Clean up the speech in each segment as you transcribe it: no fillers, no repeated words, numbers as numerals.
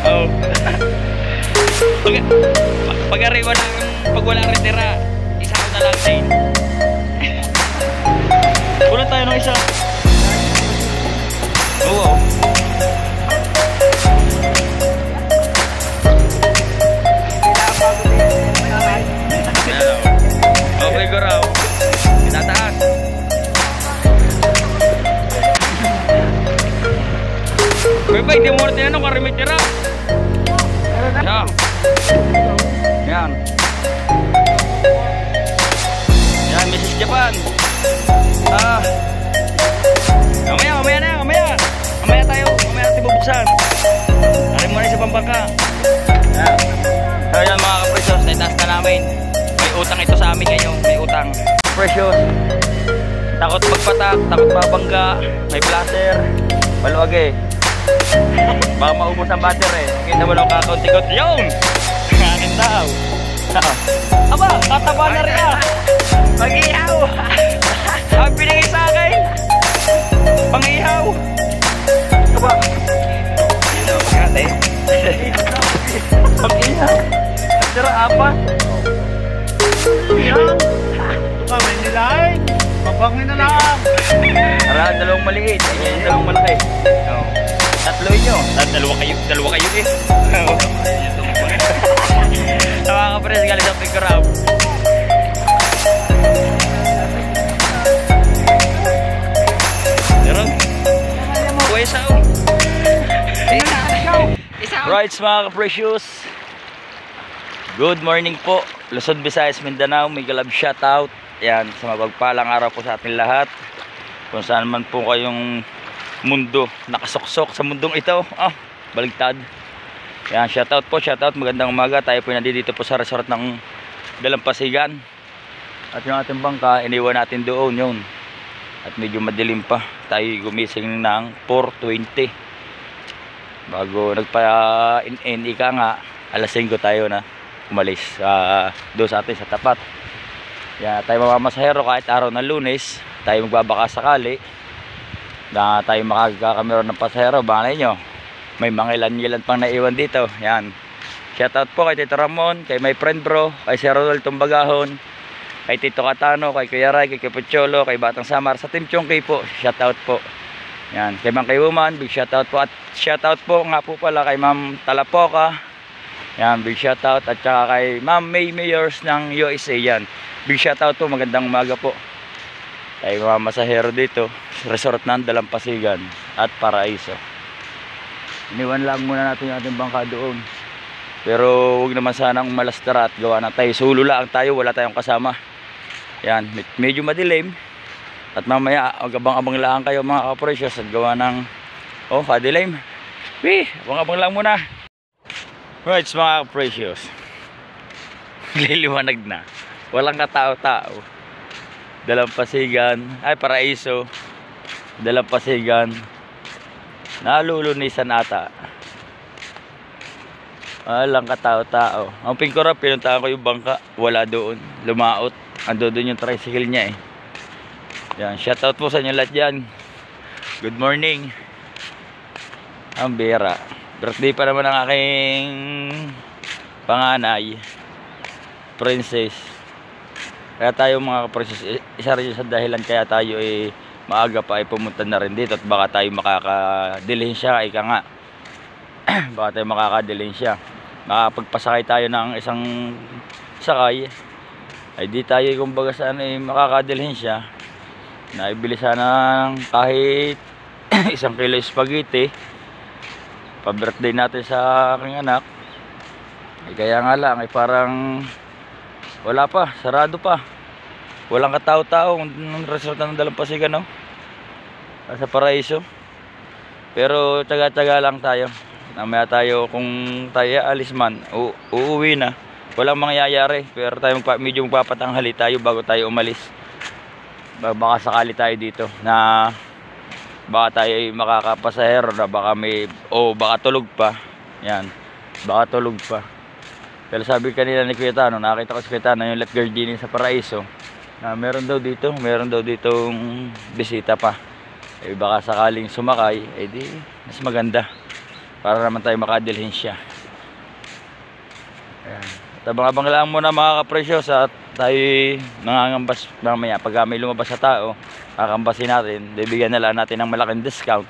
Oh. Pag wala rin tira, isa ko na lang din. Kulang tayo ng isa. Oo. Okay, go raw. Itataas. Bye, hindi mo rin tinanong kung rin tira. Yan. Yan. Yan, Mrs. Japan. Mamaya natin bubuksan. Alam mo na sa pampangka. Yan. So yan mga ka-precious, naitaas na namin. May utang ito sa amin ngayon, may utang. Precious. Takot magpatak, takot mabangga, may blaster. Maluwag eh. Baka maubos ang battery. Kita mo lang kakaunti-kunti. Yun! Akin daw. Aba, tataba na rin ah. Pag-ihaw. Ang binigay sa akin. Pang-ihaw. Aba. Pag-ihaw. Tira, apa? Ihaw. May nilain. Mabangin na lang. Tara, dalawang maliit. Ayan, dalawang malaki. Oo. Tatlo nyo. Dalawa kayo eh. Mga kapres, galing sa Picurab. Meron? Buhay sao. Right mga ka-precious. Good morning po. Luzon, Visayas, Mindanao. May galab shoutout. Yan, sa mapagpalang araw po sa ating lahat. Kung saan man po kayong mundo nakasoksok sa mundong ito. Baligtad. Yan, shoutout po, shoutout. Magandang umaga. Tayo po nandito po sa resort ng Dalampasigan. At yung ating bangka, iniwan natin doon yun. At medyo madilim pa. Tayo gumising ng 4:20. Bago nagpa-in ika nga, alas 5 tayo na umalis doon sa atin sa tapat. Yan, tayo mamamasahero kahit araw ng Lunes. Tayo magbabaka sakali na tayo makakakamero ng pasahero. Baka nyo, may mga ilan pang naiwan dito. Yan, shoutout po kay Tito Ramon, kay my friend bro, kay Sir Rodol Tumbagahon, kay Tito Katano, kay Kuya Ray, kay Pucholo, kay Batang Samar, sa Team Chongkay po, shoutout po. Yan, kay Mang Kayuman, big shoutout po. At shoutout po nga po pala kay Ma'am Talapoka. Yan, big shoutout. At saka kay Ma'am May Mayors ng USA. Yan, big shoutout po, magandang umaga po. Tayo mga masahero dito, resort ng Dalampasigan at Paraiso. Iniwan lang muna natin yung ating bangka doon. Pero huwag naman sanang malastara at gawa na tayo. Sulo lang tayo, wala tayong kasama. Yan, medyo madilim. At mamaya, abang-abang lang kayo mga ka-precious at gawa ng kadilim. Abang-abang lang muna. Right, mga ka-precious. Liliwanag na. Walang katao-tao. Dalampasigan, Paraiso, Dalampasigan, nalulunisan ata. Walang katao-tao. Ang Picurab, pinuntahan ko yung bangka, wala doon, lumaot. Ando doon yung tricycle niya eh. Yan, shoutout po sa inyo lahat dyan. Good morning. Ang bira. Birthday pa naman ang aking panganay, Princess. Kaya tayo mga ka-precious, isa rin sa dahilan kaya tayo maaga pa pumunta na rin dito. At baka tayo makakadilhin siya, ika nga. Baka tayo makakadilhin siya. Makapagpasakay tayo ng isang sakay, ay di tayo kumbaga saan makakadilhin siya. Naibili sana ng kahit 1 kilo spaghetti pa-birthday natin sa aking anak. Kaya nga lang parang wala pa, sarado pa. Walang katao-tao ng resort ng Dalampasigan, no? Sa Paraiso. Pero tsaga-tsaga lang tayo. Namaya tayo, kung tayo alis man, uuwi na. Walang mangyayari. Pero tayo medyo magpapatanghali tayo bago tayo umalis. Baka sakali tayo dito na baka tayo makakapasahero na baka may baka tulog pa. Yan, baka tulog pa. Pero sabi kanina ni Kuya Tano, nakita ko si Kuya Tano yung lifeguard din sa Paraiso na meron daw ditong bisita pa. Baka sakaling sumakay, di mas maganda. para naman tayo makadilhin siya. Ayan. Tabang-abang lang muna mga kapresyos at tayo nangangambas mamaya pag may lumabas sa tao, kakambasin natin, bibigyan na lang natin ng malaking discount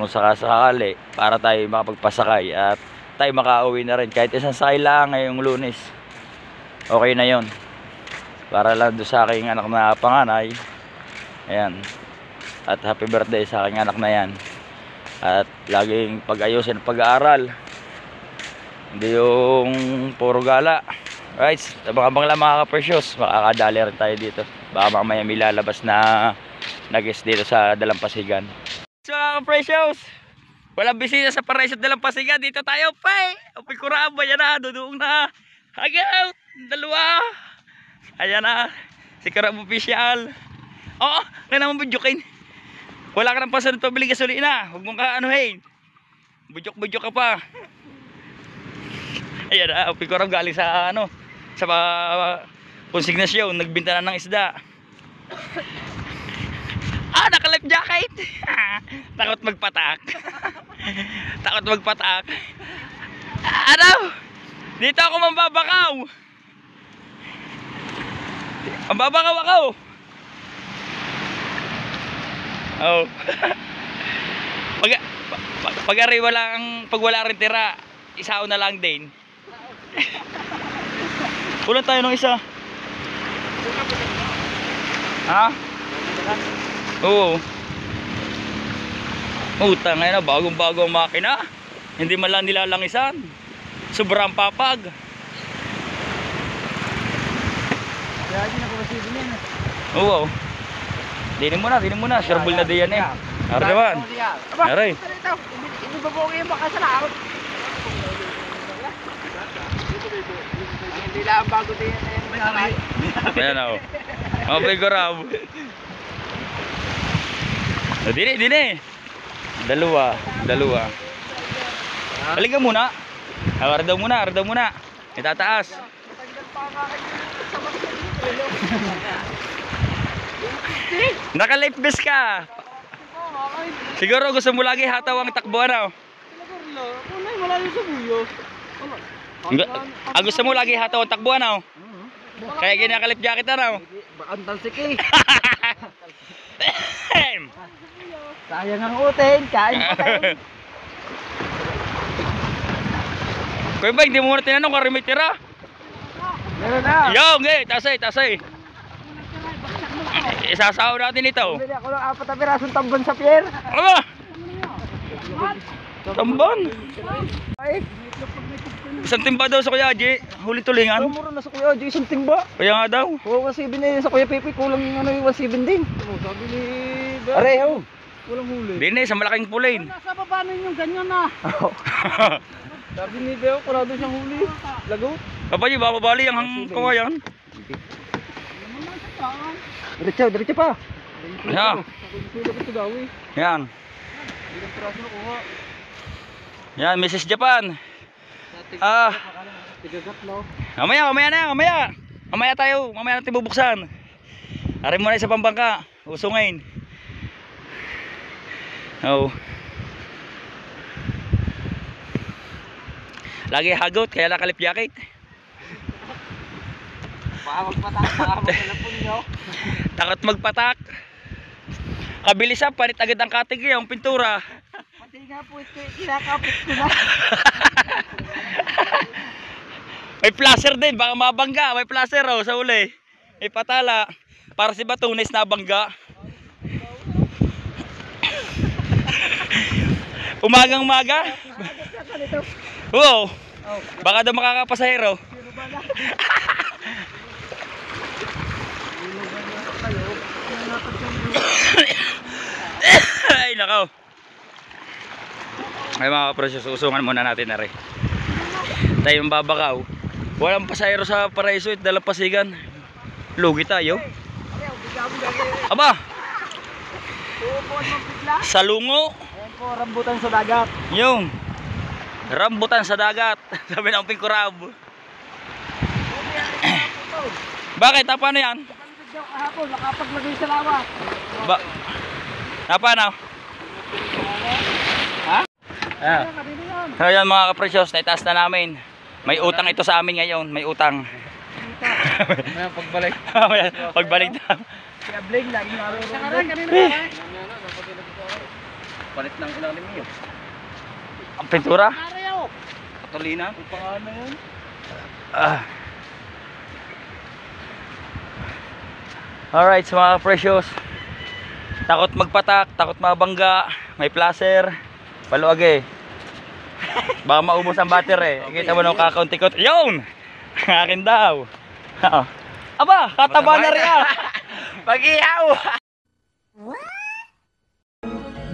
kung sakasakali para tayo makapagpasakay at tayo makauwi na rin kahit isang sakay lang ngayong Lunes. Okay na yon para lang doon sa aking anak na panganay. Ayan, at happy birthday sa aking anak na yan, at laging pag-ayusin pag-aaral, hindi yung puro gala. Right, abang-abang lang mga ka-precious, makakadali rin tayo dito. Baka mamaya may lalabas na nag-guest dito sa Dalampasigan. So mga ka-precious, walang bisita sa Paraiso at Dalampasigan. Dito tayo pa eh. Upay kuraba, yan na, duduong na. Hagaw, dalawa. Ayan na, si Karab official. Oo, nga naman budyokin. Wala ka ng pasunod pabili gasolina. Huwag mong ka-anuhin. Budyok-budyok ka pa. Ayan na, upay kurab galing sa ano, sa konsignasyon, nagbinta na ng isda. Naka-life jacket. Takot magpatak. Takot magpatak. Ano? Dito ako mambabakaw. Mambabakaw ako. Oh. Pag wala rin tira, isaw na lang din. Kulang tayo ng isa. Ha? Oo. Utang ngayon na, bagong-bago ang makina. Hindi man lang nilalangisan. Sobrang papag. Oo. Dinin mo na. Sherbol na diyan eh. Ara naman. Aray. Hindi ba po kayo makasalaot? Hindi lang bago din yan. Ayan na o. Mabay ko rab. Dini. Dalawa. Halika muna. Ardaw muna. Itataas. Naka-life vest ka. Siguro gusto mo lagi hataw ang takbuhan o. Gusto mo lagi hataw ang takbuhan o. Kaya ginaka-life jacket na o. Ang talsik eh. Sayang ang utin, kain pa kayo. Kuya ba, hindi mo muna tinanong kung may tira? Meron na. Yo, tasay. Isasaw natin ito. Bili ako ng 4 na pirasong tambon sa pier. Ano? Tambon? Isang timba daw sa Kuya Aji, huli tulingan. Mura na sa Kuya Aji, isang timba. Kaya nga daw. Oo, 1.7 na sa Kuya Pepe, kulang yung 1.7 din. Sabi ni... Areho. Walang huli. Dine, sa malaking pulain. Nasa baba nun yung ganyan na. Sabi ni Beo, wala doon siyang huli. Lagot. Papaji, bababali ang kawayan. Diretso pa. Yan. Yan. Yan, Mrs. Japan. Mamaya tayo. Mamaya natin bubuksan. Arin mo na sa pambangka. Usungin. Oh. Lagi hagot, kaya nakalip jacket. Baka magpatapon nyo. Takot magpatak. Kabilisan, panit agad ang katig yung pintura. Pati nga po ito, kinakapit ko na. May placer din, baka mabangga. May placer oh, sa uli. May patala. Para si Batunes na bangga. Umagang-umaga. Oo. Baka daw makakapasahero. Ay nakaw. Ay mga kapresyo, usungan muna natin na rin. Tayo babakaw. Walang pasahero sa Paraiso at Dalampasigan. Lugi tayo. Aba. Sa lungo. Ayan po, rambutan sa dagat. Yung rambutan sa dagat. Sabi ng pingkurab. Bakit? Paano yan? Kahapon, nakapaglagay sa lawa. Paano? Ha? Ah. So yan mga kapresyos, naitaas na namin. May utang ito sa amin ngayon, may utang. Pagbalik. Pagbalik na. Si Abling, lagi naroon. Palit ng ilalim niyo. Ang pintura? Katulina. Kung paano yun? Ah. Alright, so mga precious, takot magpatak, takot mabangga, may placer, paluag eh. Baka maubos ang battery eh. Kita mo nung kakaunti-kunti. Yun! Akin daw. Aba, kataba na rin ah. Pag-ihaw!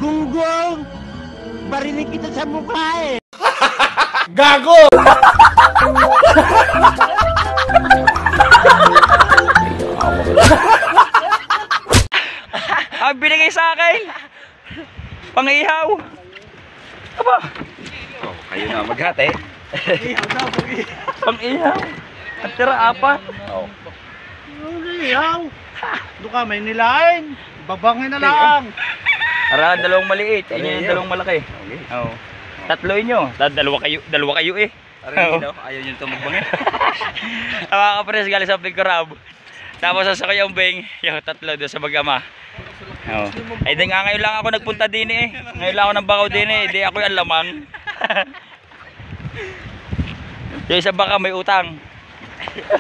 Gunggong! Barinig kita sa mukha eh! Gago! Ang binigay sa akin. Pang-ihaw. Aba. Oh, kayo na maghati. Pang-ihaw. At tira apat. Oh. Iyaw! Doon ka, may nilain. Babangin na lang. Para dalawang maliit. Yan yung dalawang malaki. Okay. Oo. Tatlo inyo. Dalawa kayo eh. Aray, ayaw nyo ito magbangin. Ang mga kapres galing sa Pigcorab. Tapos sa Kayong Beng, yung tatlo doon sa Bagama. Oh. Ay di nga ngayon lang ako nagpunta din eh. Ngayon lang ako ng Bakaw din eh. Di ako yung lamang. Yung isa baka may utang.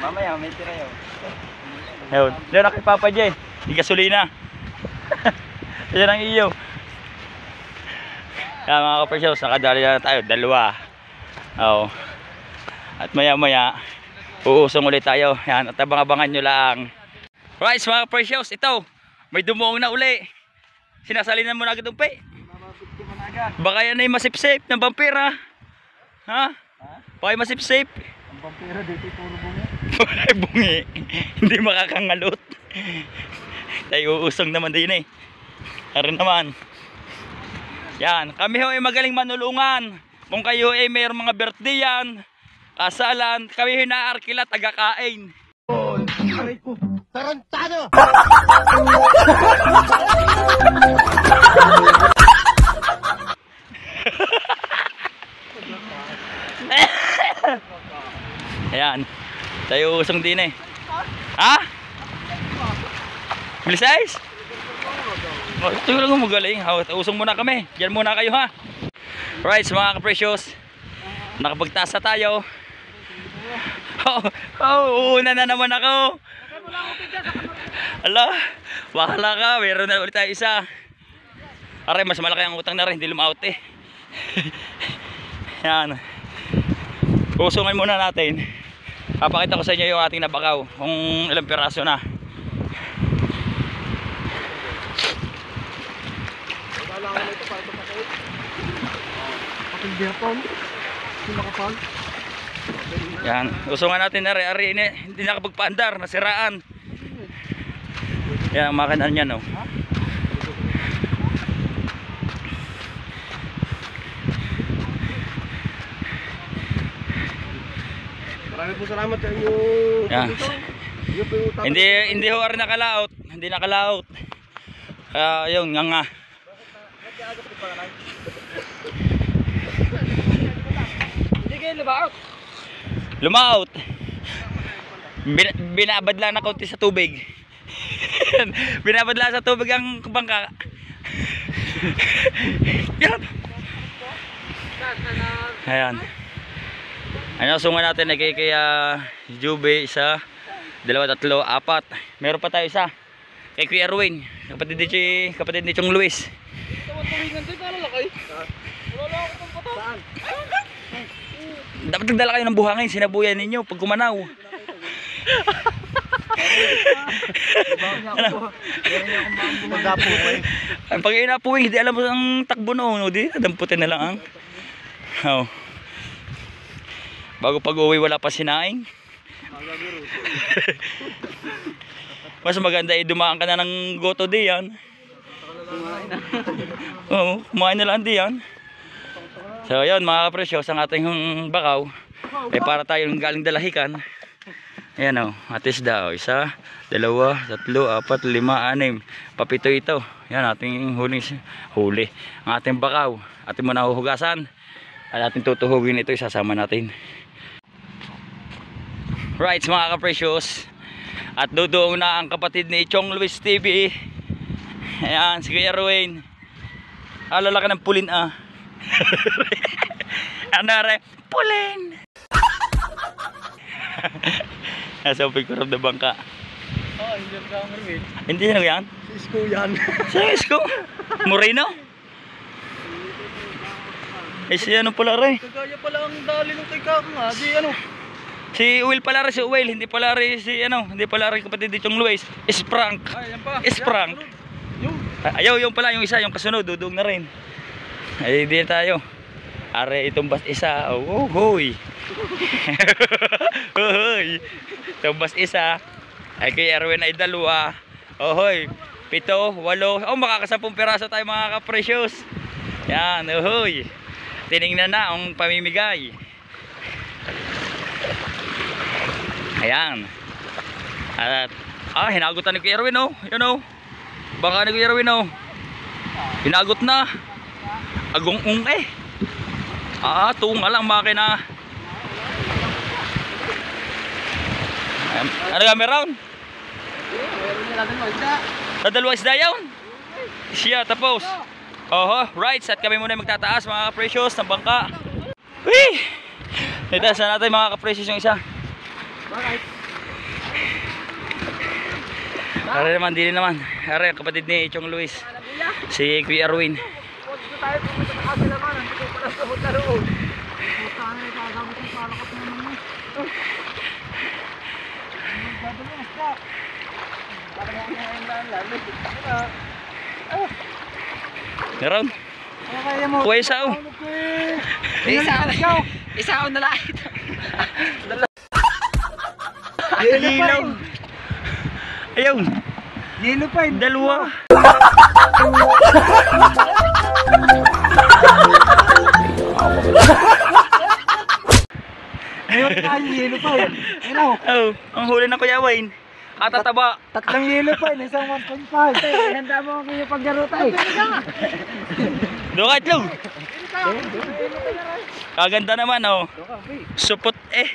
Mamaya, may tira yun. Ayun. Diyan na kay Papa J. Di gasolina. Diyan ang iyo. Kaya mga kapresyows, nakadali na tayo. Dalawa. Oo. At maya maya, uusong ulit tayo. Yan. At abang-abangan nyo lang. Right mga kapresyows, ito. May dumuong na uli. Sinasalinan mo na agad ang pe. Baka yan ay masip-sip ng vampira. Ha? Baka ay masip-sip. Ang vampira dito, puro bungi. Puro bungi. Hindi makakangalot. Tayo uusong naman din eh. Karin naman. Yan. Kami ho ay magaling manulungan. Kung kayo ay mayroong mga birthday yan, kasalan, kami ho na-arkila taga-kain. Aray ko, tarantado! Ayan. Tayo usong din eh. Ha? Bilis oh, ito lang ang magaling. Usong muna kami. Diyan muna kayo ha. Right mga kaprecious, nakapagtaas na tayo. Uuna na naman ako. Ala, bahala ka. Meron na ulit tayo isa. Aray, mas malaki ang utang na rin. Hindi lumaut eh. Yan. Usungan muna natin. Papakita ko sa inyo yung ating nabakaw. Kung ilang piraso na. Yan. Usungan natin na rin. Ari, hindi nakapagpaandar. Nasiraan. Yan ang makinan niya no. Maraming po salamat sa inyo. Yan. Hindi ho rin nakalaot. Hindi nakalaot. Kaya yun nga. Hindi kayo lumaot. Lumaot. Binabad lang na kaunti sa tubig. Binabad lang sa tubig ang bangka. Yan. Ayan. Ano, sungan natin na kay Jube, isa, dalawa, tatlo, apat. Meron pa tayo isa. Kay Kuya Erwin, kapatid ni Chong Luis. Dapat nagdala kayo ng buhangin, sinabuyan ninyo pag kumanaw. Pag inapuwi, hindi alam mo ang takbo no, di damputin na lang ang. Oh. Bago pag-uwi wala pa sinaing. Mas maganda dumaan ka na ng goto diyan. Oo, kumain na lang diyan. So yun mga kapresyo, sa ating bakaw ay para tayong galing dalahikan. Ayan o, atis daw. Isa, dalawa, tatlo, apat, lima, anim. Papito ito. Yan ating huli. Ang ating bakaw. Ating muna huhugasan. At ating tutuhugin ito, isasama natin. Right, mga ka-precious. At doon na ang kapatid ni Chong Luis TV. Ayan, si Kuya Erwin. Alala ka ng pulin ah. Ano rin? Pulin! Nasa picture of the bangka. Oh, hindi ka Erwin. Hindi na yan? Si Isko yan. Saan yung Isko? Moreno? Eh si ano pala rin? Kagaya pala ang dali ng kay Kaka nga. Di ano? Si Will pala rin, si Will. Hindi pala rin si ano. Hindi pala rin kapatid ni Chong Luis. Is prank. Ay, yan pa. Is prank. Yung. Ayaw, yung pala, yung isa, yung kasunod, dudong na rin. Ay, di tayo. Are, itong bus isa. Oh, hoy. Hoy. Itong bus isa. Ay, kay Erwin ay 2. Oh, hoy. 7, 8. Oh, makakasampung piraso tayo mga ka-precious. Yan, oh, hoy. Tinignan na ang pamimigay. Ayan. At, hinagutan ni Kuya Erwin, oh. Yun, oh. Baka ni Kuya Erwin, oh. Hinagot na. Agong-ung eh. Tunga lang makina. Ano kami round? Sa 2 isda yun. Siya, tapos. Oho, right. At kami muna magtataas mga ka-precious ng bangka. Whee! Itaas na natin mga ka-precious yung isa. Are naman, dili naman. Are, kapatid ni Chong Luis. Si Kuya Erwin. Meron? Kuya sao? Isaw na lang ito. Lilaw. Ayaw. Yelo pa yun. 2. Ngayon tayo yelo pa yun. Ano? Oh, ang huli na Kuya Wayne. Tataba. 3 yelo pa yun. Isang 1.5. Handa mo ang iyong paglaro tayo. Dokat lang. Kaganda naman oh. Supot eh.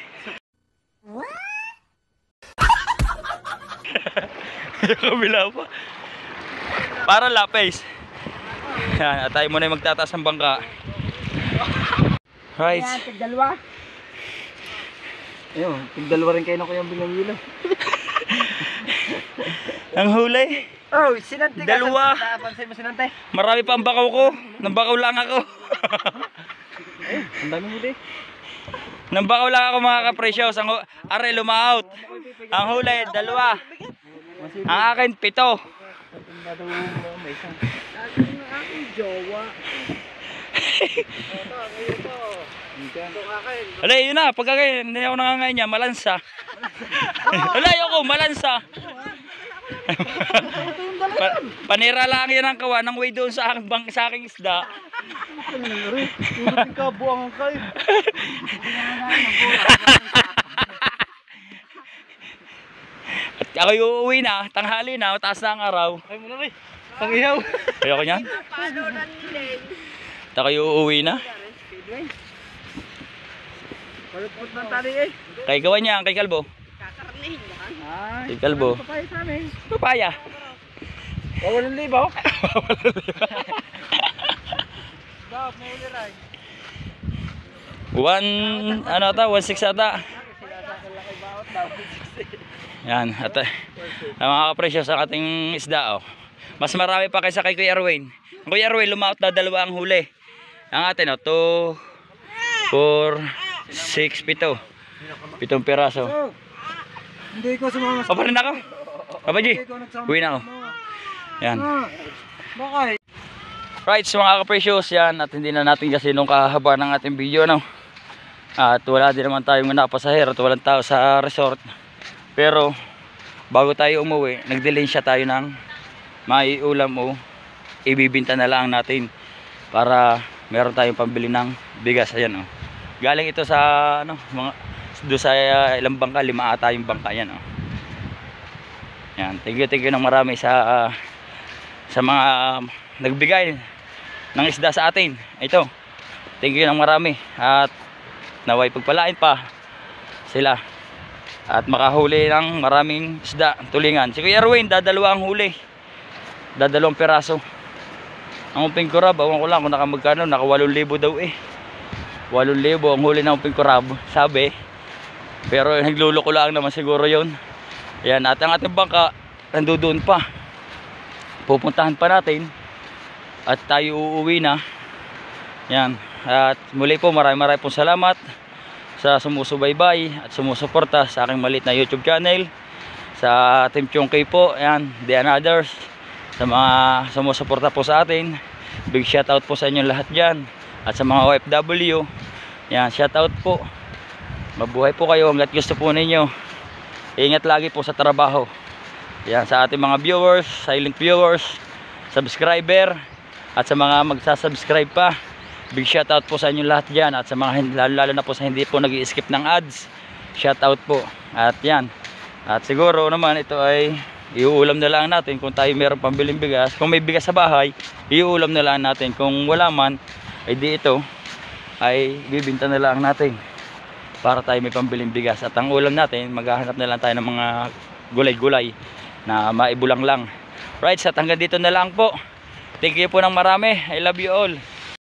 Yung kabila pa. Para lapis. Yan, at tayo muna yung magtataas ng bangka. Right. Ayan, tig-2. Ayun, tig-2 rin kayo na kayang bilang yelo. Ang huli. Oh, sinante ka. 2. Napansin mo sinante? Marami pa ang bakaw ko. Nambakaw lang ako. Ang dami huli. Nambakaw lang ako mga ka-precious. Are, lumaot. Ang huli, 2. Ang akin, 7. Wala, yun na. Pagkakain, hindi ako nangangain niya. Malansa. Wala, ayoko. Malansa. Panira lang yan ang kawan. Ang way doon sa aking isda. Hindi ka buwang kayo. At ako yung uuwi na. Tanghali na. Taas na ang araw. Ay mo na rin. Ang ihaw. Ayoko niyan. At ako yung uuwi na. Palupot ng tali eh. Kay gawan niya. Kay Kalbo. Kay Kalbo. Papaya sa amin. Papaya. Wawalan libaw. Dap, may uli rin. 1.6 ata. Yan. At ang mga kapresyo sa ating isda oh. Mas marami pa kaysa kay Kuya Erwin. Ang Kuya Erwin lumaot na 2 ang huli. Ang atin oh, 2, 4, 6, 7. 7 piraso. Hindi ko sumama. Papa rin ako. Papa G. Uwi na ako. Yan. Bakit? Right, so mga ka-precious yan. At hindi na natin kasi nung kahaba ng ating video no. At wala din naman tayong napasahero at walang tao sa resort. Pero bago tayo umuwi, nagdilinsya tayo ng maiulam o ibibinta na lang natin para meron tayong pambili ng bigas. Ayan oh. Galing ito sa ano, mga do sa ilang bangka, 5 ata yung bangka yan oh. Yan, thank you ng marami sa mga nagbigay ng isda sa atin. Ito. Thank you ng marami. At naway pagpalain pa sila. At makahuli ng maraming isda, tulingan. Si Kuya Erwin, dadalawa ang huli. Dadalawang peraso. Ang umping kurab, awan ko lang kung nakamagkano, naka 8,000 daw eh. 8,000 ang huli ng umping kurab, sabi. Pero nagluloko lang naman siguro yon. Yan, at ang ating bangka, nandoon pa. Pupuntahan pa natin. At tayo uuwi na. Yan. At muli po, maraming pong salamat sa sumusubaybay at sumusuporta sa aking maliit na YouTube channel. Sa Team Chongkay po, yan, the others, sa mga sumusuporta po sa atin. Big shoutout po sa inyo lahat dyan. At sa mga OFW, yan, shoutout po. Mabuhay po kayo hanggat gusto po ninyo. Ingat lagi po sa trabaho. Yan, sa ating mga viewers, silent viewers, subscriber, at sa mga magsasubscribe pa. Big shoutout po sa inyo lahat dyan. At sa mga lalo na po sa hindi po nag-i-skip ng ads, shoutout po. At yan. At siguro naman ito ay iuulam na lang natin kung tayo meron pambiling bigas. Kung may bigas sa bahay, iuulam na lang natin. Kung wala man, ay di ito ay bibinta na lang natin para tayo may pambiling bigas. At ang ulam natin, maghahanap na lang tayo ng mga gulay-gulay na maibulang lang. Right, at hanggang dito na lang po. Thank you po ng marami. I love you all.